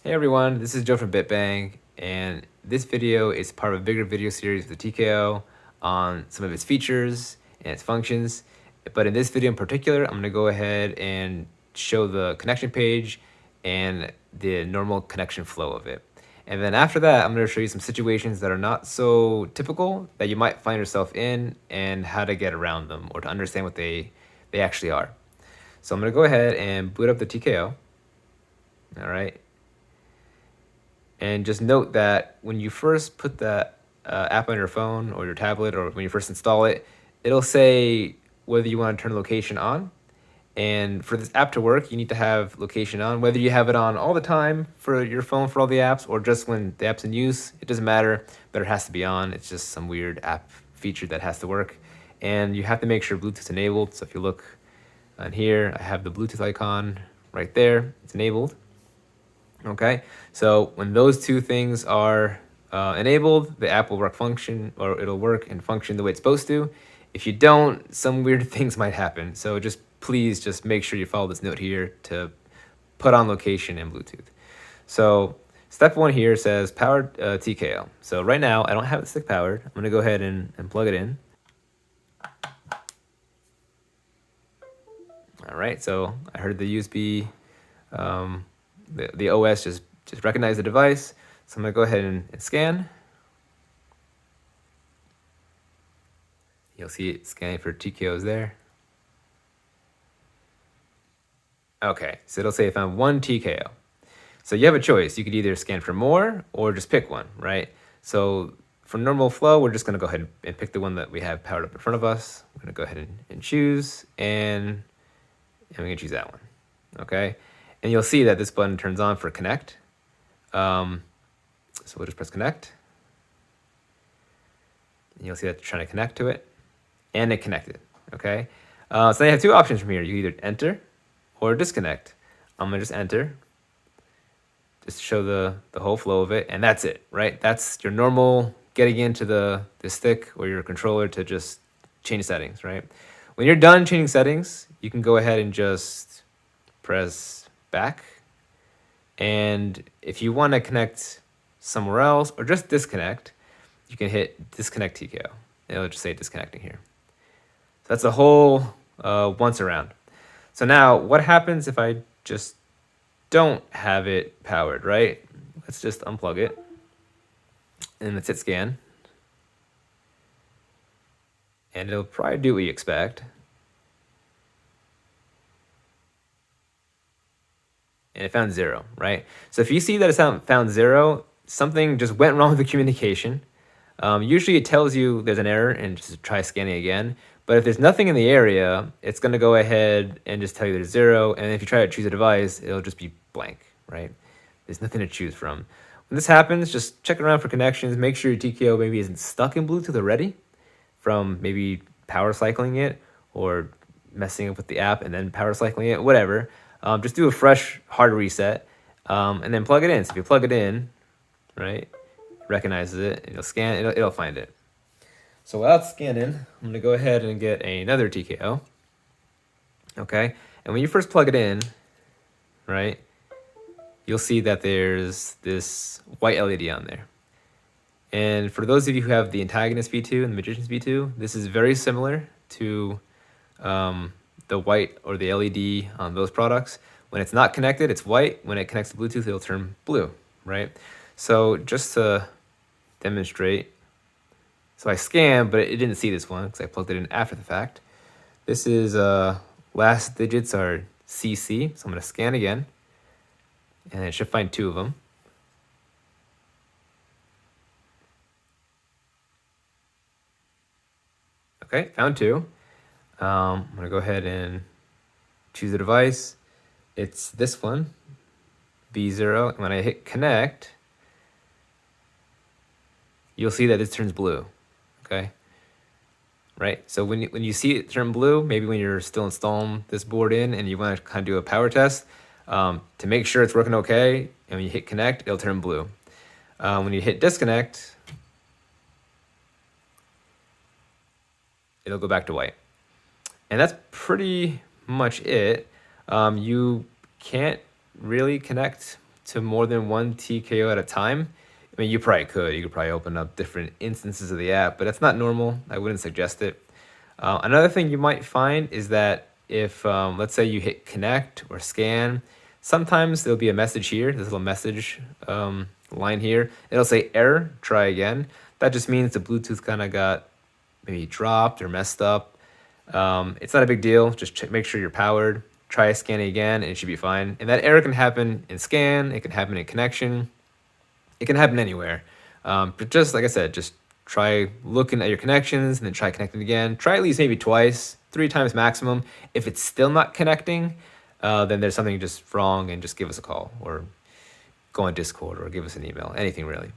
Hey everyone, this is Joe from BitBang, and this video is part of a bigger video series with the TKO on some of its features and its functions. But in this video in particular, I'm going to go ahead and show the connection page and the normal connection flow of it. And then after that, I'm going to show you some situations that are not so typical that you might find yourself in and how to get around them or to understand what they actually are. So I'm going to go ahead and boot up the TKO. All right. And just note that when you first put that app on your phone or your tablet, or when you first install it, it'll say whether you want to turn location on. And for this app to work, you need to have location on. Whether you have it on all the time for your phone for all the apps or just when the app's in use, it doesn't matter, but it has to be on. It's just some weird app feature that has to work. And you have to make sure Bluetooth's enabled. So if you look on here, I have the Bluetooth icon right there. It's enabled. Okay, so when those two things are enabled, the app will it'll work and function the way it's supposed to. If you don't, some weird things might happen. So please just make sure you follow this note here to put on location and Bluetooth. So step one here says powered TKO. So right now I don't have it stick powered. I'm gonna go ahead and plug it in. All right, so I heard the USB, the OS just recognized the device. So I'm gonna go ahead and scan. You'll see it scanning for TKOs there. Okay, so it'll say I found one TKO. So you have a choice. You could either scan for more or just pick one, right? So for normal flow, we're just gonna go ahead and pick the one that we have powered up in front of us. I'm gonna go ahead and choose, and we can choose that one, okay? And you'll see that this button turns on for connect. So we'll just press connect. And you'll see that it's trying to connect to it, and it connected, okay? So now you have two options from here. You either enter or disconnect. I'm gonna just enter, just to show the whole flow of it, and that's it, right? That's your normal getting into the stick or your controller to just change settings, right? When you're done changing settings, you can go ahead and just press back. And if you want to connect somewhere else or just disconnect, you can hit disconnect TKO. It'll just say disconnecting here. So that's the whole once around. So now what happens if I just don't have it powered, right? Let's just unplug it and let's hit scan. And it'll probably do what you expect. And it found 0, right? So if you see that it's found 0, something just went wrong with the communication. Usually it tells you there's an error and just try scanning again. But if there's nothing in the area, it's going to go ahead and just tell you there's 0. And if you try to choose a device, it'll just be blank, right? There's nothing to choose from. When this happens, just check around for connections. Make sure your TKO maybe isn't stuck in Bluetooth already from maybe power cycling it or messing up with the app and then power cycling it, whatever. Just do a fresh hard reset and then plug it in. So if you plug it in, right, recognizes it, it'll scan, it'll find it. So while it's scanning, I'm gonna go ahead and get another TKO. Okay, and when you first plug it in, right, you'll see that there's this white LED on there. And for those of you who have the Antagonist V2 and the Magician's V2, this is very similar to the white or the LED on those products. When it's not connected, it's white. When it connects to Bluetooth, it'll turn blue, right? So just to demonstrate, so I scanned, but it didn't see this one because I plugged it in after the fact. This is last digits are CC, so I'm gonna scan again, and it should find 2 of them. Okay, found 2. I'm gonna go ahead and choose the device. It's this one, B0. And when I hit connect, you'll see that this turns blue, okay? Right, so when you see it turn blue, maybe when you're still installing this board in and you wanna kind of do a power test, to make sure it's working okay, and when you hit connect, it'll turn blue. When you hit disconnect, it'll go back to white. And that's pretty much it. You can't really connect to more than one TKO at a time. I mean, you probably could. You could probably open up different instances of the app, but that's not normal. I wouldn't suggest it. Another thing you might find is that if, let's say, you hit connect or scan, sometimes there'll be a message here, this little message line here. It'll say error, try again. That just means the Bluetooth kind of got maybe dropped or messed up. It's not a big deal. Just make sure you're powered. Try scanning again, and it should be fine. And that error can happen in scan. It can happen in connection. It can happen anywhere. But just like I said, just try looking at your connections and then try connecting again. Try at least maybe twice, 3 times maximum. If it's still not connecting, then there's something just wrong, and just give us a call or go on Discord or give us an email, anything really.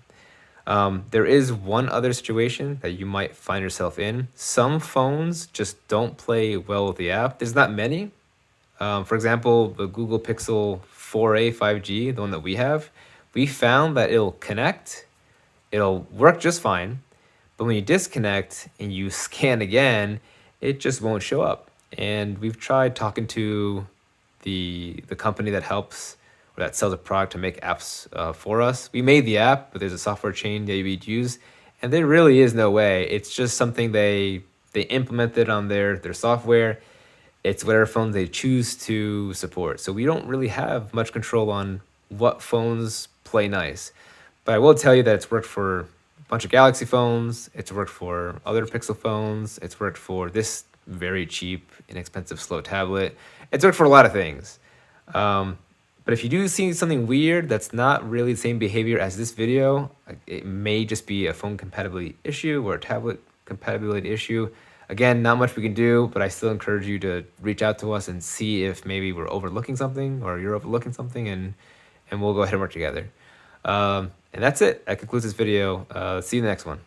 There is one other situation that you might find yourself in. Some phones just don't play well with the app. There's not many. For example, the Google Pixel 4a 5G, the one that we have, we found that it'll connect, it'll work just fine, but when you disconnect and you scan again, it just won't show up. And we've tried talking to the company that helps or that sells a product to make apps for us. We made the app, but there's a software chain that we'd use, and there really is no way. It's just something they implemented on their software. It's whatever phones they choose to support. So we don't really have much control on what phones play nice. But I will tell you that it's worked for a bunch of Galaxy phones. It's worked for other Pixel phones. It's worked for this very cheap, inexpensive, slow tablet. It's worked for a lot of things. But if you do see something weird that's not really the same behavior as this video, it may just be a phone compatibility issue or a tablet compatibility issue. Again, not much we can do, but I still encourage you to reach out to us and see if maybe we're overlooking something or you're overlooking something, and we'll go ahead and work together. And that's it. That concludes this video. See you in the next one.